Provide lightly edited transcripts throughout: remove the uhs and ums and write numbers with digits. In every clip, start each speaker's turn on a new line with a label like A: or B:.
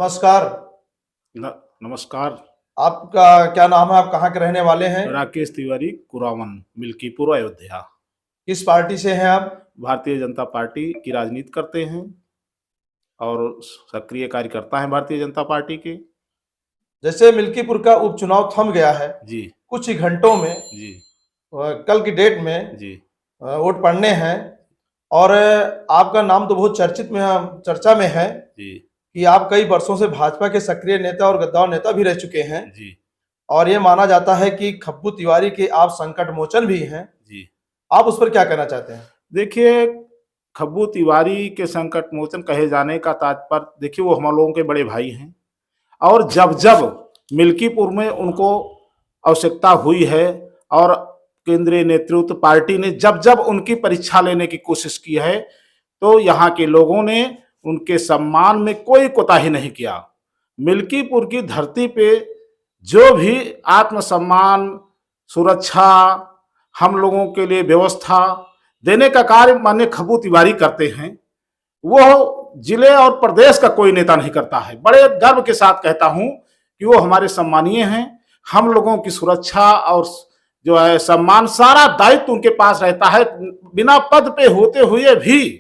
A: नमस्कार।
B: नमस्कार।
A: आपका क्या नाम है? आप कहाँ के रहने वाले हैं?
B: राकेश तिवारी, कुरावन, मिल्कीपुर, अयोध्या।
A: किस पार्टी से हैं आप?
B: भारतीय जनता पार्टी की राजनीति करते हैं और सक्रिय कार्यकर्ता हैं भारतीय जनता पार्टी के।
A: जैसे मिल्कीपुर का उपचुनाव थम गया है,
B: जी
A: कुछ ही घंटों में
B: जी
A: कल की डेट में
B: जी
A: वोट पड़ने हैं और आपका नाम तो बहुत चर्चा में है
B: जी
A: कि आप कई वर्षों से भाजपा के सक्रिय नेता और गद्दार नेता भी रह चुके हैं
B: जी
A: और ये माना जाता है कि खब्बू तिवारी के आप संकट मोचन भी हैं।
B: जी।
A: आप उस पर क्या कहना चाहते हैं?
B: देखिए, खब्बू तिवारी के संकट मोचन कहे जाने का तात्पर्य, देखिए वो हम लोगों के बड़े भाई हैं और जब जब मिल्कीपुर में उनको आवश्यकता हुई है और केंद्रीय नेतृत्व पार्टी ने जब जब उनकी परीक्षा लेने की कोशिश की है तो यहाँ के लोगों ने उनके सम्मान में कोई कोताही नहीं किया। मिल्कीपुर की धरती पे जो भी आत्मसम्मान, सुरक्षा, हम लोगों के लिए व्यवस्था देने का कार्य माननीय खब्बू तिवारी करते हैं, वो जिले और प्रदेश का कोई नेता नहीं करता है। बड़े गर्व के साथ कहता हूं कि वो हमारे सम्मानीय हैं। हम लोगों की सुरक्षा और जो है सम्मान, सारा दायित्व उनके पास रहता है। बिना पद पे होते हुए भी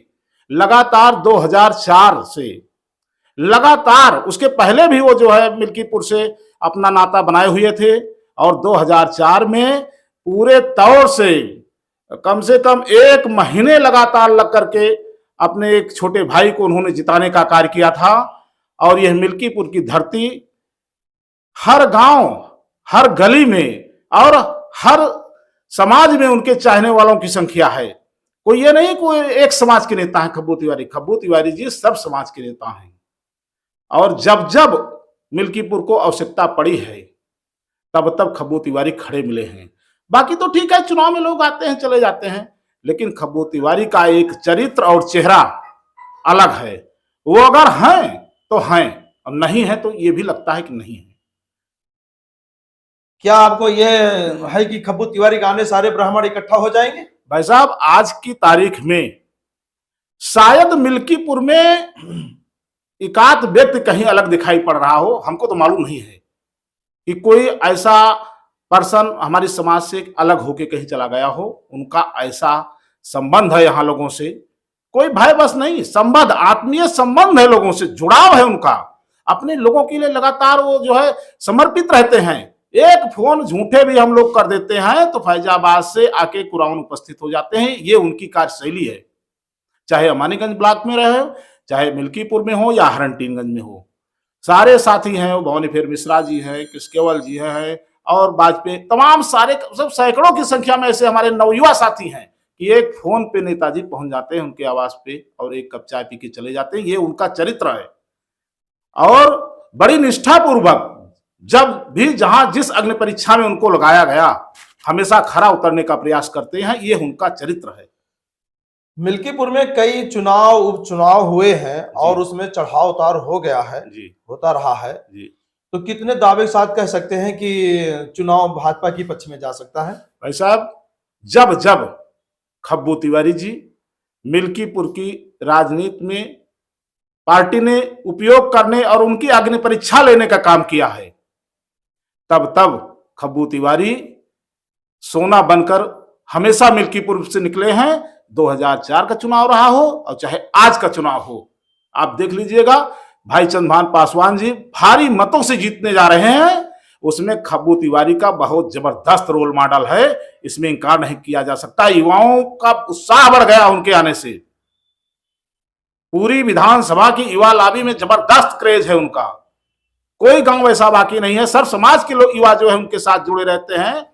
B: लगातार 2004 से लगातार, उसके पहले भी वो जो है मिल्कीपुर से अपना नाता बनाए हुए थे और 2004 में पूरे तौर से कम 1 महीने लगातार लग करके अपने एक छोटे भाई को उन्होंने जिताने का कार्य किया था। और यह मिल्कीपुर की धरती हर गांव, हर गली में और हर समाज में उनके चाहने वालों की संख्या है। कोई ये नहीं कोई एक समाज के नेता है खब्बू तिवारी। खब्बू तिवारी जी सब समाज के नेता हैं और जब जब मिल्कीपुर को आवश्यकता पड़ी है तब तब खब्बू तिवारी खड़े मिले हैं। बाकी तो ठीक है, चुनाव में लोग आते हैं चले जाते हैं, लेकिन खब्बू तिवारी का एक चरित्र और चेहरा अलग है। वो अगर हैं तो हैं और नहीं है तो ये भी लगता है कि नहीं है।
A: क्या आपको यह है कि खब्बू तिवारी के आने सारे ब्राह्मण इकट्ठा हो जाएंगे?
B: भाई साहब, आज की तारीख में शायद मिल्कीपुर में एकाध व्यक्ति कहीं अलग दिखाई पड़ रहा हो, हमको तो मालूम नहीं है कि कोई ऐसा पर्सन हमारे समाज से अलग होके कहीं चला गया हो। उनका ऐसा संबंध है यहाँ लोगों से, कोई भय बस नहीं, संबंध, आत्मीय संबंध है, लोगों से जुड़ाव है उनका। अपने लोगों के लिए लगातार वो जो है समर्पित रहते हैं। एक फोन झूठे भी हम लोग कर देते हैं तो फैजाबाद से आके कुरान उपस्थित हो जाते हैं। ये उनकी कार्यशैली है, चाहे अमानीगंज ब्लॉक में रहे, चाहे मिल्कीपुर में हो या हरनटीनगंज में हो। सारे साथी हैं, वो भवानीफेर मिश्रा जी हैं, किसकेवल जी हैं और वाजपेयी, तमाम सारे सब सैकड़ों की संख्या में ऐसे हमारे नवयुवा साथी हैं कि एक फोन पे नेताजी पहुंच जाते हैं उनके आवास पे और एक कप चाय पी के चले जाते हैं। ये उनका चरित्र है और बड़ी निष्ठा पूर्वक जब भी जहां जिस अग्नि परीक्षा में उनको लगाया गया हमेशा खरा उतरने का प्रयास करते हैं। ये उनका चरित्र है।
A: मिल्कीपुर में कई चुनाव उपचुनाव हुए हैं और उसमें चढ़ाव उतार हो गया है, होता रहा है
B: जी।
A: तो कितने दावे के साथ कह सकते हैं कि चुनाव भाजपा की पक्ष में जा सकता है?
B: भाई साहब, जब जब खब्बू तिवारी जी मिल्कीपुर की राजनीति में पार्टी ने उपयोग करने और उनकी अग्नि परीक्षा लेने का काम किया है, तब तब खब्बू तिवारी सोना बनकर हमेशा मिल्कीपुर से निकले हैं। 2004 का चुनाव रहा हो और चाहे आज का चुनाव हो, आप देख लीजिएगा, भाई चंद्रभान पासवान जी भारी मतों से जीतने जा रहे हैं। उसमें खब्बू तिवारी का बहुत जबरदस्त रोल मॉडल है, इसमें इंकार नहीं किया जा सकता। युवाओं का उत्साह बढ़ गया उनके आने से। पूरी विधानसभा की युवा लॉबी में जबरदस्त क्रेज है उनका। कोई गांव ऐसा बाकी नहीं है, सब समाज के लोग युवा जो है उनके साथ जुड़े रहते हैं।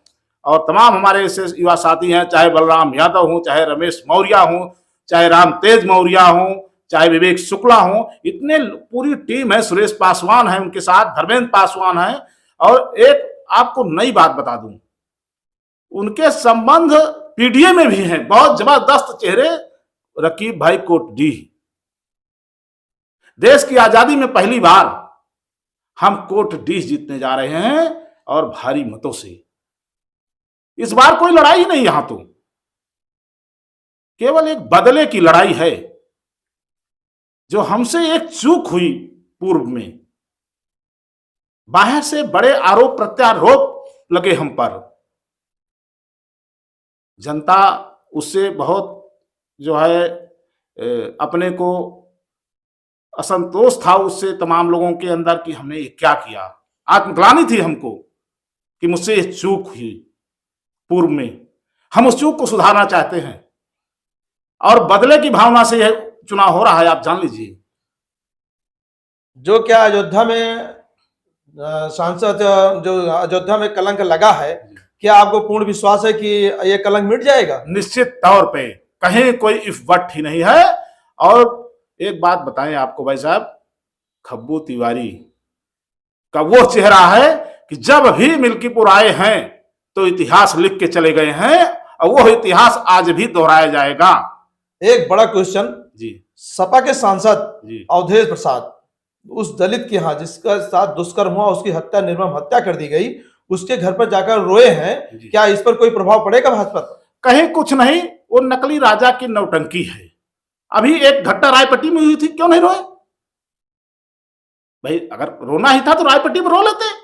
B: और तमाम हमारे ऐसे युवा साथी हैं, चाहे बलराम यादव हो, चाहे रमेश मौर्य हो, चाहे राम तेज मौर्य हो, चाहे विवेक शुक्ला हो, इतने पूरी टीम है। सुरेश पासवान है उनके साथ, धर्मेंद्र पासवान है। और एक आपको नई बात बता दूं, उनके संबंध पीडीए में भी हैं, बहुत जबरदस्त चेहरे। रकीब भाई कोटडीह, देश की आजादी में पहली बार हम कोटडीह जीतने जा रहे हैं और भारी मतों से। इस बार कोई लड़ाई नहीं, यहां तो केवल एक बदले की लड़ाई है। जो हमसे एक चूक हुई पूर्व में, बाहर से बड़े आरोप प्रत्यारोप लगे हम पर। जनता उससे बहुत जो है अपने को असंतोष था उससे, तमाम लोगों के अंदर कि हमने ये क्या किया। आत्मग्लानि थी हमको कि मुझसे ये चूक हुई पूर्व में, हम उस चूक को सुधारना चाहते हैं और बदले की भावना से यह चुनाव हो रहा है, आप जान लीजिए।
A: जो क्या अयोध्या में सांसद जो अयोध्या में कलंक लगा है, क्या आपको पूर्ण विश्वास है कि ये कलंक मिट जाएगा?
B: निश्चित तौर पे, कहीं कोई इफ बट ही नहीं है। और एक बात बताएं आपको भाई साहब, खब्बू तिवारी का वो चेहरा है कि जब भी मिल्कीपुर आए हैं तो इतिहास लिख के चले गए हैं और वो इतिहास आज भी दोहराया जाएगा।
A: एक बड़ा क्वेश्चन
B: जी,
A: सपा के सांसद
B: जी,
A: अवधेश प्रसाद, उस दलित के यहाँ जिसका साथ दुष्कर्म हुआ, उसकी हत्या, निर्मम हत्या कर दी गई, उसके घर पर जाकर रोए हैं, क्या इस पर कोई प्रभाव पड़ेगा भाजपा पर?
B: कहीं कुछ नहीं, वो नकली राजा की नौटंकी है। अभी एक घटना रायपट्टी में हुई थी, क्यों नहीं रोए भाई? अगर रोना ही था तो रायपट्टी में रो लेते।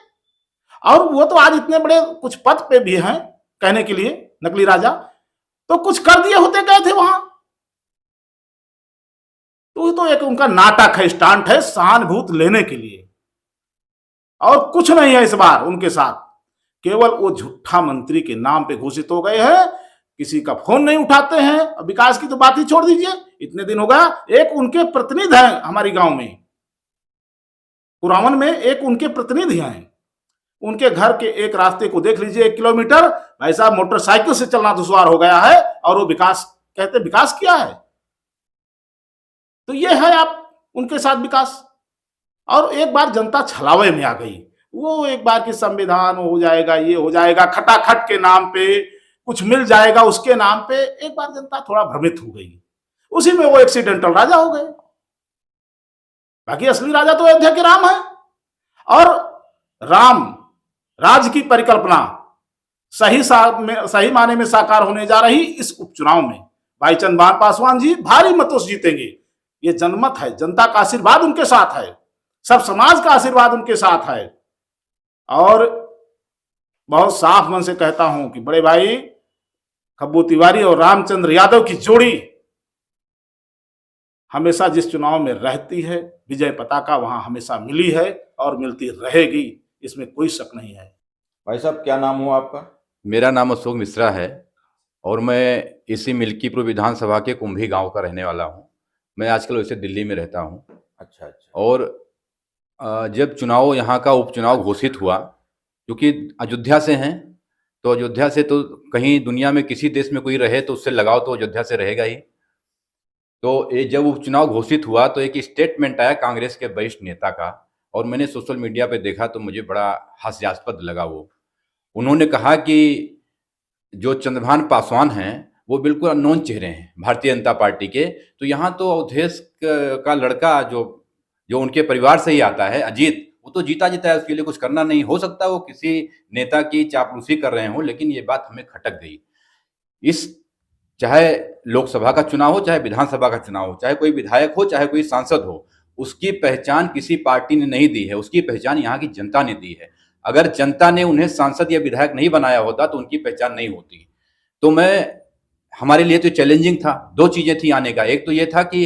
B: और वो तो आज इतने बड़े कुछ पद पे भी हैं कहने के लिए, नकली राजा, तो कुछ कर दिए होते गए थे वहां। तो एक उनका नाटक है, स्टंट है, सहानुभूति लेने के लिए, और कुछ नहीं है इस बार उनके साथ। केवल वो झूठा मंत्री के नाम पे घोषित हो गए हैं, किसी का फोन नहीं उठाते हैं। विकास की तो बात ही छोड़ दीजिए, इतने दिन हो गया। एक उनके प्रतिनिधि हैं हमारी गांव में, पुरावन में एक उनके प्रतिनिधि हैं, उनके घर के एक रास्ते को देख लीजिए, 1 किलोमीटर भाई साहब मोटरसाइकिल से चलना दुश्वार हो गया है, और वो विकास कहते विकास किया है। तो ये है आप उनके साथ विकास। और एक बार जनता छलावे में आ गई, वो एक बार की संविधान हो जाएगा, ये हो जाएगा, खटाखट के नाम पे कुछ मिल जाएगा उसके नाम पे, एक बार जनता थोड़ा भ्रमित हो गई, उसी में वो एक्सीडेंटल राजा हो गए। बाकी असली राजा तो अयोध्या के राम है। और राम राज्य की परिकल्पना सही माने में साकार होने जा रही इस उपचुनाव में भाई चंद्रभान पासवान जी भारी मतों से जीतेंगे, ये जनमत है। जनता का आशीर्वाद उनके साथ है, सब समाज का आशीर्वाद उनके साथ है। और बहुत साफ मन से कहता हूं कि बड़े भाई खब्बू तिवारी और रामचंद्र यादव की जोड़ी हमेशा जिस चुनाव में रहती है, विजय पताका वहां हमेशा मिली है और मिलती रहेगी, इसमें कोई शक नहीं है।
C: भाई साहब, क्या नाम हुआ आपका?
D: मेरा नाम अशोक मिश्रा है और मैं इसी मिल्कीपुर विधानसभा के कुंभी गांव का रहने वाला हूं। मैं आजकल वैसे दिल्ली में रहता हूं।
C: अच्छा।
D: और जब चुनाव यहाँ का उपचुनाव घोषित हुआ, क्योंकि अयोध्या से हैं, तो अयोध्या से तो कहीं दुनिया में किसी देश में कोई रहे तो उससे लगाव तो अयोध्या से रहेगा ही। तो ये जब उपचुनाव घोषित हुआ तो एक स्टेटमेंट आया कांग्रेस के वरिष्ठ नेता का, और मैंने सोशल मीडिया पे देखा तो मुझे बड़ा हास्यास्पद लगा। वो उन्होंने कहा कि जो चंद्रभान पासवान हैं वो बिल्कुल अननोन चेहरे हैं भारतीय जनता पार्टी के, तो यहाँ तो अवधेश का लड़का जो उनके परिवार से ही आता है, अजीत, वो तो जीता है, उसके लिए कुछ करना नहीं। हो सकता है वो किसी नेता की चापलूसी कर रहे हो, लेकिन ये बात हमें खटक गई। चाहे लोकसभा का चुनाव हो, चाहे विधानसभा का चुनाव हो, चाहे कोई विधायक हो, चाहे कोई सांसद हो, उसकी पहचान किसी पार्टी ने नहीं दी है, उसकी पहचान यहाँ की जनता ने दी है। अगर जनता ने उन्हें सांसद या विधायक नहीं बनाया होता तो उनकी पहचान नहीं होती। तो हमारे लिए तो चैलेंजिंग था। 2 चीजें थी आने का। एक तो ये था कि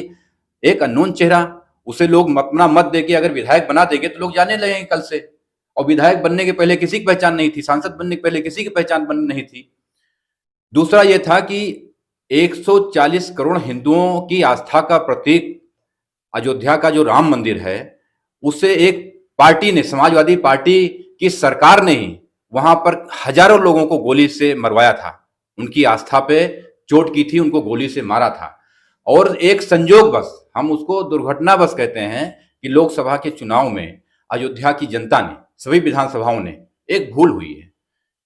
D: एक अननोन चेहरा, उसे लोग अपना मत देके अगर विधायक बना देंगे तो लोग जाने लगेंगे कल से, और विधायक बनने के पहले किसी की पहचान नहीं थी, सांसद बनने के पहले किसी की पहचान नहीं थी। दूसरा ये था कि 140 करोड़ हिंदुओं की आस्था का प्रतीक अयोध्या का जो राम मंदिर है, उसे एक पार्टी ने, समाजवादी पार्टी की सरकार ने ही वहां पर हजारों लोगों को गोली से मरवाया था, उनकी आस्था पे चोट की थी, उनको गोली से मारा था। और एक संजोग बस, हम उसको दुर्घटना बस कहते हैं, कि लोकसभा के चुनाव में अयोध्या की जनता ने, सभी विधानसभाओं ने, एक भूल हुई है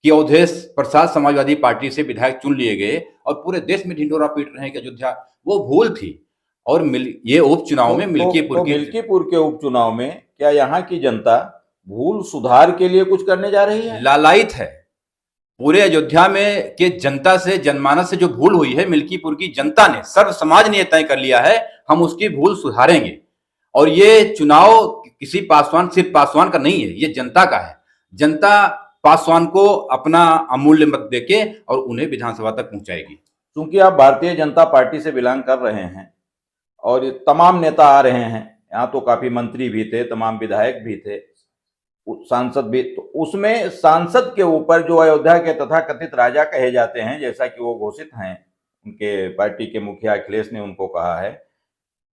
D: कि अवधेश प्रसाद समाजवादी पार्टी से विधायक चुन लिए गए और पूरे देश में ढिंढोरा पीट रहे हैं कि अयोध्या, वो भूल थी। और ये उपचुनाव में
C: मिल्कीपुर के उपचुनाव में क्या यहाँ की जनता भूल सुधार के लिए कुछ करने जा रही है?
D: लालायित है। पूरे अयोध्या में के जनता से, जनमानस से जो भूल हुई है, मिल्कीपुर की जनता ने, सर्व समाज ने तय कर लिया है, हम उसकी भूल सुधारेंगे। और ये चुनाव किसी पासवान, सिर्फ पासवान का नहीं है, ये जनता का है। जनता पासवान को अपना अमूल्य मत देके और उन्हें विधानसभा तक पहुंचाएगी।
C: क्योंकि आप भारतीय जनता पार्टी से बिलोंग कर रहे हैं और ये तमाम नेता आ रहे हैं, यहाँ तो काफी मंत्री भी थे, तमाम विधायक भी थे, सांसद भी, तो उसमें सांसद के ऊपर जो अयोध्या के तथाकथित राजा कहे जाते हैं, जैसा कि वो घोषित हैं, उनके पार्टी के मुखिया अखिलेश ने उनको कहा है,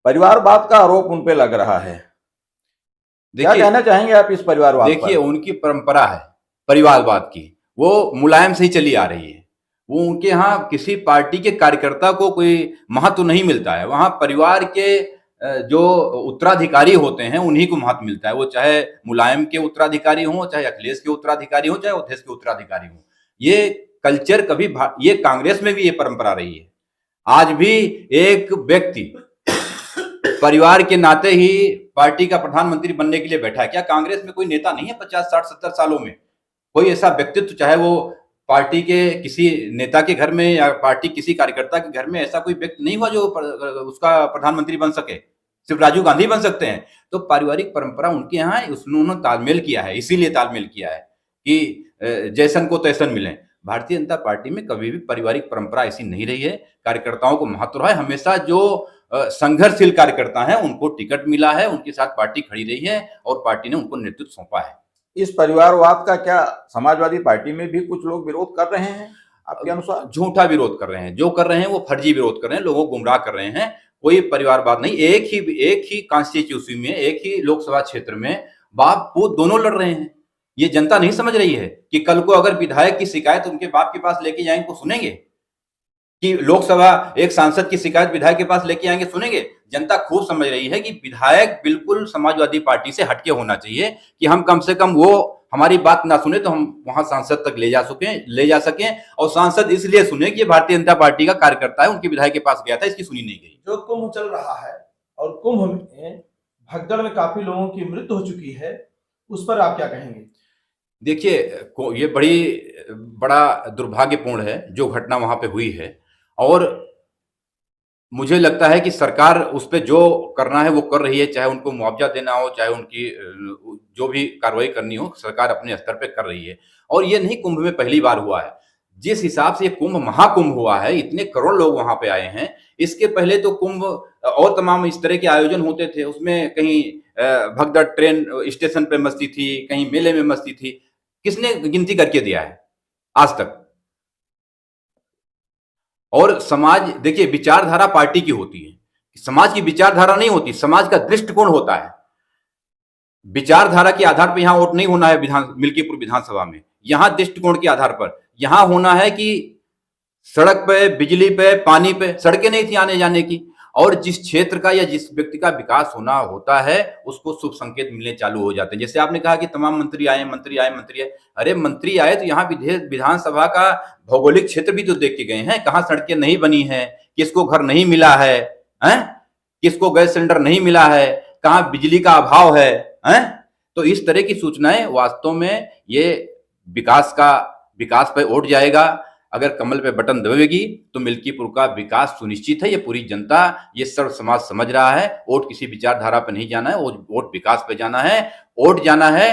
C: परिवारवाद का आरोप उन पे लग रहा है। क्या कहना चाहेंगे आप इस परिवारवाद पर?
D: देखिए, उनकी परंपरा है परिवारवाद की, वो मुलायम से ही चली आ रही है। वो उनके यहाँ किसी पार्टी के कार्यकर्ता को कोई महत्व नहीं मिलता है, वहां परिवार के जो उत्तराधिकारी होते हैं उन्हीं को महत्व मिलता है। वो चाहे मुलायम के उत्तराधिकारी हों, चाहे अखिलेश के उत्तराधिकारी हों, चाहे अवधेश के उत्तराधिकारी हों। ये कल्चर कभी, ये कांग्रेस में भी ये परंपरा रही है। आज भी एक व्यक्ति परिवार के नाते ही पार्टी का प्रधानमंत्री बनने के लिए बैठा है। क्या कांग्रेस में कोई नेता नहीं है 50, 60, 70 सालों में? कोई ऐसा व्यक्तित्व, चाहे वो पार्टी के किसी नेता के घर में या पार्टी किसी कार्यकर्ता के घर में, ऐसा कोई व्यक्ति नहीं हुआ जो उसका प्रधानमंत्री बन सके? सिर्फ राजीव गांधी बन सकते हैं। तो पारिवारिक परंपरा उनके यहाँ है, उन्होंने तालमेल किया है, इसीलिए तालमेल किया है कि जैसन को तैसन मिले। भारतीय जनता पार्टी में कभी भी पारिवारिक परंपरा ऐसी नहीं रही है। कार्यकर्ताओं को महत्व रहा है हमेशा। जो संघर्षशील कार्यकर्ता हैं उनको टिकट मिला है, उनके साथ पार्टी खड़ी रही है और पार्टी ने उनको नेतृत्व सौंपा है।
C: इस परिवारवाद का क्या समाजवादी पार्टी में भी कुछ लोग विरोध कर रहे हैं आपके अनुसार?
D: झूठा विरोध कर रहे हैं, जो कर रहे हैं वो फर्जी विरोध कर रहे हैं, लोगों को गुमराह कर रहे हैं। कोई परिवारवाद नहीं। एक ही कॉन्स्टिट्यूंसी में, एक ही लोकसभा क्षेत्र में बाप पूत दोनों लड़ रहे हैं। ये जनता नहीं समझ रही है कि कल को अगर विधायक की शिकायत उनके बाप के पास लेके जाएंगे तो सुनेंगे? कि लोकसभा एक सांसद की शिकायत विधायक के पास लेके आएंगे, सुनेंगे? जनता खूब समझ रही है कि विधायक बिल्कुल समाजवादी पार्टी से हटके होना चाहिए, कि हम कम से कम वो हमारी बात ना सुने तो हम वहां सांसद तक ले जा सकें। और सांसद इसलिए सुने कि ये भारतीय जनता पार्टी का कार्यकर्ता है, उनके विधायक के पास गया था, इसकी सुनी नहीं गई।
A: जो कुंभ चल रहा है और कुंभ में भगदड़ में काफी लोगों की मृत्यु हो चुकी है, उस पर आप क्या कहेंगे?
D: देखिए, ये बड़ा दुर्भाग्यपूर्ण है जो घटना वहां पे हुई है, और मुझे लगता है कि सरकार उस पे जो करना है वो कर रही है। चाहे उनको मुआवजा देना हो, चाहे उनकी जो भी कार्रवाई करनी हो, सरकार अपने स्तर पे कर रही है। और ये नहीं कुंभ में पहली बार हुआ है। जिस हिसाब से ये कुंभ महाकुंभ हुआ है, इतने करोड़ लोग वहां पे आए हैं, इसके पहले तो कुंभ और तमाम इस तरह के आयोजन होते थे। उसमें कहीं भगदड़ ट्रेन स्टेशन पे मस्ती थी, कहीं मेले में मस्ती थी। किसने गिनती करके दिया है आज तक? और समाज, देखिए, विचारधारा पार्टी की होती है, समाज की विचारधारा नहीं होती, समाज का दृष्टिकोण होता है। विचारधारा के आधार पर यहां वोट नहीं होना है मिल्कीपुर विधानसभा में। यहां दृष्टिकोण के आधार पर यहां होना है कि सड़क पे, बिजली पे, पानी पे, सड़कें नहीं थी आने जाने की। और जिस क्षेत्र का या जिस व्यक्ति का विकास होना होता है उसको शुभ संकेत मिलने चालू हो जाते हैं। जैसे आपने कहा कि तमाम मंत्री आए। अरे मंत्री आए तो यहाँ विधानसभा का भौगोलिक क्षेत्र भी तो देख के गए हैं। कहाँ सड़कें नहीं बनी है, किसको घर नहीं मिला है, किसको गैस सिलेंडर नहीं मिला है, कहाँ बिजली का अभाव है, तो इस तरह की सूचनाएं वास्तव में ये विकास पे उठ जाएगा। अगर कमल पे बटन दबेगी तो मिल्कीपुर का विकास सुनिश्चित है। ये पूरी जनता, ये सर्व समाज समझ रहा है। वोट किसी विचारधारा पे नहीं जाना है, वोट विकास पे जाना है। वोट जाना है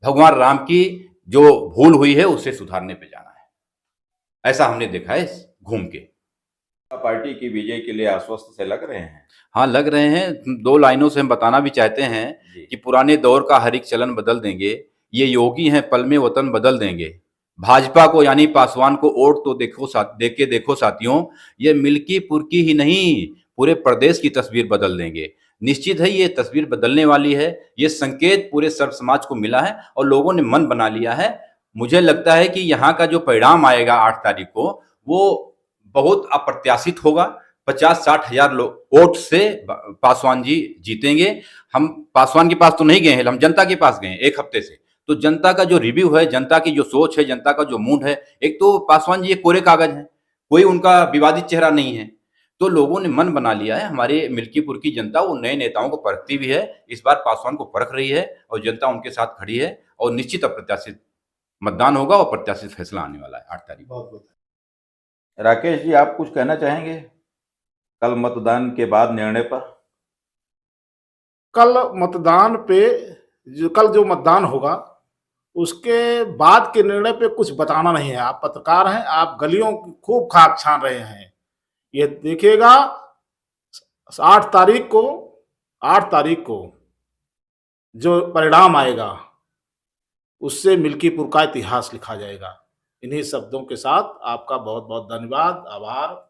D: भगवान राम की जो भूल हुई है उसे सुधारने पे जाना है। ऐसा हमने देखा है घूम के।
C: पार्टी की विजय के लिए आश्वस्त से लग रहे हैं?
D: हाँ, लग रहे हैं। 2 लाइनों से हम बताना भी चाहते हैं कि पुराने दौर का हर एक चलन बदल देंगे, ये योगी हैं पल में वतन बदल देंगे। भाजपा को यानी पासवान को वोट तो देखो साथियों, ये मिल्कीपुर की ही नहीं पूरे प्रदेश की तस्वीर बदल देंगे। निश्चित है ये तस्वीर बदलने वाली है। ये संकेत पूरे सर्व समाज को मिला है और लोगों ने मन बना लिया है। मुझे लगता है कि यहाँ का जो परिणाम आएगा 8 तारीख को, वो बहुत अप्रत्याशित होगा। 50-60 हजार वोट से पासवान जी जीतेंगे। हम पासवान के पास तो नहीं गए हैं, हम जनता के पास गए हैं 1 हफ्ते से। तो जनता का जो रिव्यू है, जनता की जो सोच है, जनता का जो मूड है, एक तो पासवान जी एक कोरे कागज है, कोई उनका विवादित चेहरा नहीं है। तो लोगों ने मन बना लिया है। हमारे मिल्कीपुर की जनता वो नए नेताओं को परखती भी है, इस बार पासवान को परख रही है और जनता उनके साथ खड़ी है। और निश्चित अप्रत्याशित मतदान होगा और प्रत्याशित फैसला आने वाला है 8 तारीख को।
C: राकेश जी, आप कुछ कहना चाहेंगे कल मतदान के बाद निर्णय पर?
B: कल मतदान पे कल जो मतदान होगा उसके बाद के निर्णय पे कुछ बताना नहीं है। आप पत्रकार हैं, आप गलियों की खूब खाक छान रहे हैं। ये देखिएगा 8 तारीख को जो परिणाम आएगा उससे मिल्कीपुर का इतिहास लिखा जाएगा। इन्हीं शब्दों के साथ आपका बहुत बहुत धन्यवाद, आभार।